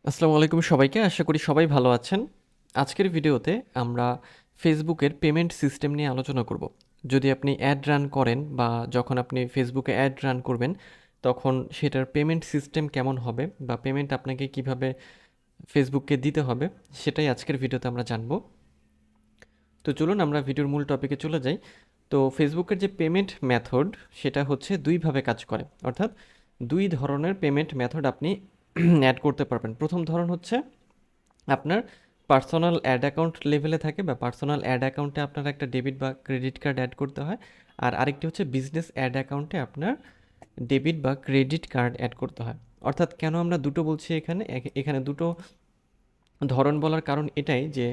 আসসালামু আলাইকুম সবাইকে। আশা করি সবাই ভালো আছেন। আজকের ভিডিওতে আমরা ফেসবুকের পেমেন্ট সিস্টেম নিয়ে আলোচনা করব। যদি আপনি অ্যাড রান করেন বা যখন আপনি ফেসবুকে অ্যাড রান করবেন, তখন সেটার পেমেন্ট সিস্টেম কেমন হবে বা পেমেন্ট আপনাকে কিভাবে ফেসবুককে দিতে হবে, সেটাই আজকের ভিডিওতে আমরা জানব। তো চলুন আমরা ভিডিওর মূল টপিকে চলে যাই। তো ফেসবুকের যে পেমেন্ট মেথড, সেটা হচ্ছে দুইভাবে কাজ করে, অর্থাৎ দুই ধরনের পেমেন্ট মেথড আপনি অ্যাড করতে পারবেন। প্রথম ধরন হচ্ছে আপনার পার্সোনাল অ্যাড অ্যাকাউন্ট লেভেলে থাকে, বা পার্সোনাল অ্যাড অ্যাকাউন্টে আপনার একটা ডেবিট বা ক্রেডিট কার্ড অ্যাড করতে হয়। আর আরেকটি হচ্ছে বিজনেস অ্যাড অ্যাকাউন্টে আপনার ডেবিট বা ক্রেডিট কার্ড অ্যাড করতে হয়। অর্থাৎ কেন আমরা দুটো বলছি এখানে, এখানে দুটো ধরন বলার কারণ এটাই যে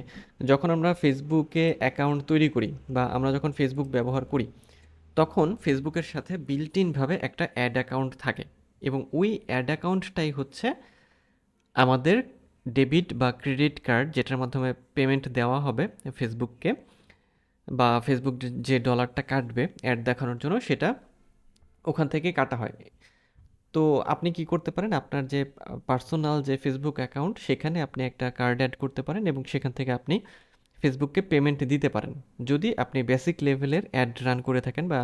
যখন আমরা ফেসবুকে অ্যাকাউন্ট তৈরি করি বা আমরা যখন ফেসবুক ব্যবহার করি, তখন ফেসবুকের সাথে বিল্ট ইনভাবে একটা অ্যাড অ্যাকাউন্ট থাকে, এবং ওই অ্যাড অ্যাকাউন্টটাই হচ্ছে আমাদের ডেবিট বা ক্রেডিট কার্ড, যেটার মাধ্যমে পেমেন্ট দেওয়া হবে ফেসবুককে, বা ফেসবুক যে ডলারটা কাটবে অ্যাড দেখানোর জন্য, সেটা ওখান থেকে কাটা হয়। তো আপনি কি করতে পারেন, আপনার যে পার্সোনাল যে ফেসবুক অ্যাকাউন্ট, সেখানে আপনি একটা কার্ড অ্যাড করতে পারেন এবং সেখান থেকে আপনি ফেসবুককে পেমেন্ট দিতে পারেন, যদি আপনি বেসিক লেভেলের অ্যাড রান করে থাকেন বা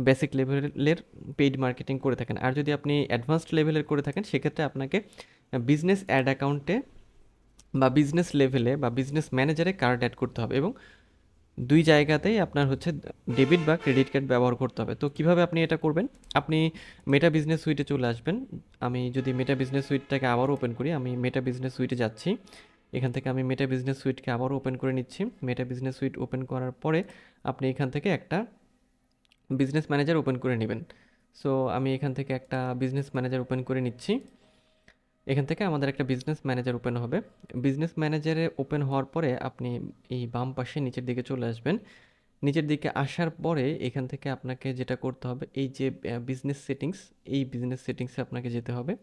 বেসিক লেভেলের পেইড মার্কেটিং করে থাকেন। আর যদি আপনি অ্যাডভান্সড লেভেলের করে থাকেন, সেক্ষেত্রে আপনাকে বিজনেস অ্যাড অ্যাকাউন্টে বা বিজনেস লেভেলে বা বিজনেস ম্যানেজারে কার্ড অ্যাড করতে হবে, এবং দুই জায়গাতেই আপনার হচ্ছে ডেবিট বা ক্রেডিট কার্ড ব্যবহার করতে হবে। তো কিভাবে আপনি এটা করবেন, আপনি মেটা বিজনেস সুইটে চলে আসবেন। আমি যদি মেটা বিজনেস সুইটটাকে আবারও ওপেন করি, আমি মেটা বিজনেস সুইটে যাচ্ছি। এখান থেকে আমি মেটা বিজনেস সুইটকে আবারও ওপেন করে নিচ্ছি। মেটা বিজনেস সুইট ওপেন করার পরে আপনি এখান থেকে একটা বিজনেস ম্যানেজার ওপেন করে নেবেন। সো আমি এখান থেকে একটা বিজনেস ম্যানেজার ওপেন করে নিচ্ছি। এখান থেকে আমাদের একটা বিজনেস ম্যানেজার ওপেন হবে। বিজনেস ম্যানেজারে ওপেন হওয়ার পরে আপনি এই বাম পাশে নিচের দিকে চলে আসবেন। নিচের দিকে আসার পরে এখান থেকে আপনাকে যেটা করতে হবে, এই যে বিজনেস সেটিংস, এই বিজনেস সেটিংসে আপনাকে যেতে হবে।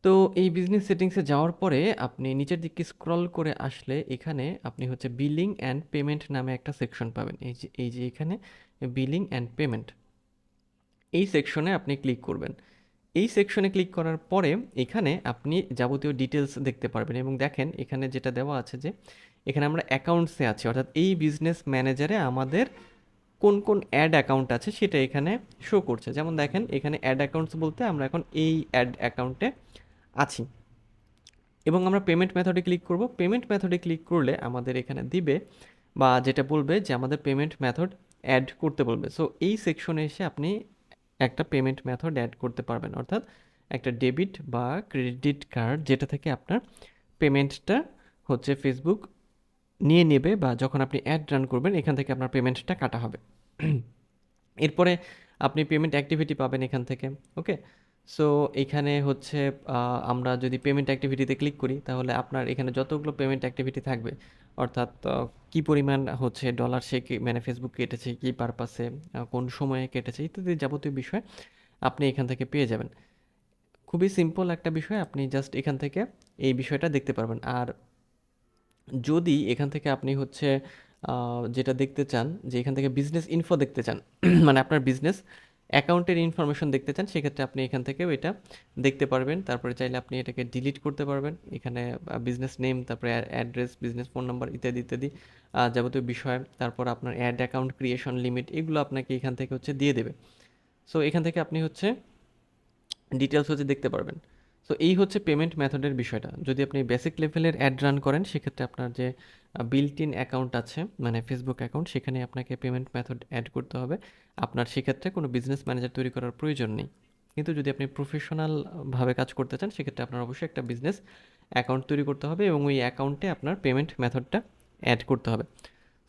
তো এই বিজনেস সেটিংসে যাওয়ার পরে আপনি নিচের দিকে স্ক্রল করে আসলে এখানে আপনি হচ্ছে বিলিং অ্যান্ড পেমেন্ট নামে একটা সেকশন পাবেন। এই যে এখানে বিলিং অ্যান্ড পেমেন্ট, এই সেকশনে আপনি ক্লিক করবেন। এই সেকশনে ক্লিক করার পরে এখানে আপনি যাবতীয় ডিটেলস দেখতে পারবেন, এবং দেখেন এখানে যেটা দেওয়া আছে যে এখানে আমরা অ্যাকাউন্টসে আছি, অর্থাৎ এই বিজনেস ম্যানেজারে আমাদের কোন কোন অ্যাড অ্যাকাউন্ট আছে সেটা এখানে শো করছে। যেমন দেখেন এখানে অ্যাড অ্যাকাউন্টস বলতে আমরা এখন এই অ্যাড অ্যাকাউন্টে আছি, এবং আমরা পেমেন্ট মেথডে ক্লিক করব। পেমেন্ট মেথডে ক্লিক করলে আমাদের এখানে দিবে বা যেটা বলবে যে আমাদের পেমেন্ট মেথড অ্যাড করতে বলবে। সো এই সেকশনে এসে আপনি একটা পেমেন্ট মেথড অ্যাড করতে পারবেন, অর্থাৎ একটা ডেবিট বা ক্রেডিট কার্ড, যেটা থেকে আপনার পেমেন্টটা হচ্ছে ফেসবুক নিয়ে নেবে, বা যখন আপনি অ্যাড রান করবেন এখান থেকে আপনার পেমেন্টটা কাটা হবে। এরপরে আপনি পেমেন্ট অ্যাক্টিভিটি পাবেন এখান থেকে। ওকে, সো এখানে হচ্ছে আমরা যদি পেমেন্ট অ্যাক্টিভিটিতে ক্লিক করি, তাহলে আপনার এখানে যতগুলো পেমেন্ট অ্যাক্টিভিটি থাকবে, অর্থাৎ কি পরিমাণ হচ্ছে ডলার সে মানে ফেসবুক কেটেছে, কি পারপাসে, কোন সময়ে কেটেছে, ইত্যাদি যাবতীয় বিষয় আপনি এখান থেকে পেয়ে যাবেন। খুবই সিম্পল একটা বিষয়, আপনি জাস্ট এখান থেকে এই বিষয়টা দেখতে পারবেন। আর যদি এখান থেকে আপনি হচ্ছে যেটা দেখতে চান, যে এখান থেকে বিজনেস ইনফো দেখতে চান, মানে আপনার বিজনেস অ্যাকাউন্টের ইনফরমেশন দেখতে চান, সেক্ষেত্রে আপনি এখান থেকেও এটা দেখতে পারবেন। তারপরে চাইলে আপনি এটাকে ডিলিট করতে পারবেন। এখানে বিজনেস নেম, তারপরে অ্যাড্রেস, বিজনেস ফোন নাম্বার, ইত্যাদি ইত্যাদি যাবতীয় বিষয়, তারপর আপনার অ্যাড অ্যাকাউন্ট ক্রিয়েশন লিমিট, এগুলো আপনাকে এখান থেকে হচ্ছে দিয়ে দেবে। সো এখান থেকে আপনি হচ্ছে ডিটেলস হচ্ছে দেখতে পারবেন। সো এই হচ্ছে পেমেন্ট মেথডের বিষয়টা। যদি আপনি বেসিক লেভেলের অ্যাড রান করেন, সেক্ষেত্রে আপনার যে বিল্ট ইন অ্যাকাউন্ট আছে, মানে ফেসবুক অ্যাকাউন্ট, সেখানে আপনাকে পেমেন্ট মেথড অ্যাড করতে হবে। আপনার সেক্ষেত্রে কোনো বিজনেস ম্যানেজার তৈরি করার প্রয়োজন নেই। কিন্তু যদি আপনি প্রফেশনালভাবে কাজ করতে চান, সেক্ষেত্রে আপনার অবশ্যই একটা বিজনেস অ্যাকাউন্ট তৈরি করতে হবে, এবং ওই অ্যাকাউন্টে আপনার পেমেন্ট মেথডটা অ্যাড করতে হবে।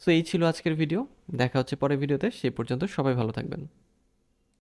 সো এই ছিল আজকের ভিডিও। দেখা হচ্ছে পরের ভিডিওতে। সেই পর্যন্ত সবাই ভালো থাকবেন।